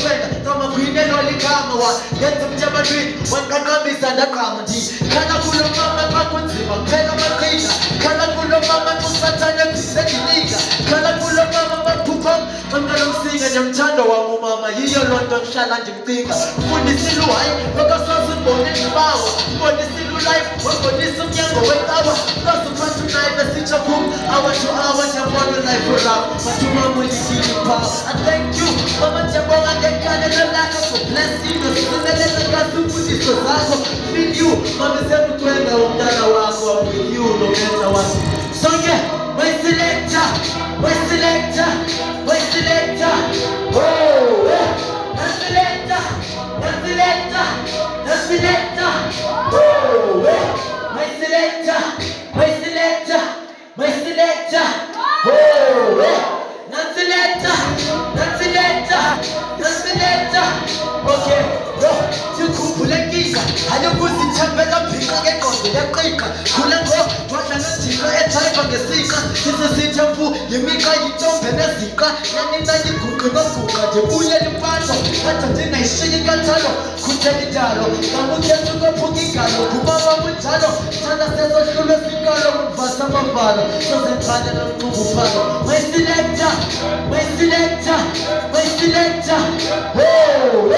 friend Tama kwine loli kama wa Yenza mjaba dream Wankakambisa ndakama Ji Kana kulo mama makunzima Pena makrita Kana kulo mama kusatanya Kisekiliga Kana kulo mama makupam Mangalo msinga Nyamchando wa mumama Yiyo London shala njimtinga Fundi silu hai Wakasasu mbone njibawa Mbone silu life Wakoni sumyango wetawa Kasu patu naive sicha kum Awa to awa Jambono life for love Matuma mwini kini power I thank you Mama Jambonga Gekane Lalaka for blessing us Sineleza kasu Pudiso zako Feel you Mami sebu kwenda umdana wako I'm with you no matter what So yeah My selector My selector My selector Oh yeah My selector My selector My selector Oh yeah My selector My selector My selector Oh yeah My selector My selector My selector Okay Yo Chukupulekika Hayokuzichambela pika Gekondo yakrika Kulengo Twasha nchika Etaipa ngesika Sisichampu Yimika yitombe nesika Yanina yikuka Nokuka Jebuye limpato Hata jina ishiyika talo Kuteli jalo Kamuke tuko pukikalo Kumama mutalo Chana seso shule sikalo Mvasa mambalo Sose tane na mkufalo My selector My selector My selector Oh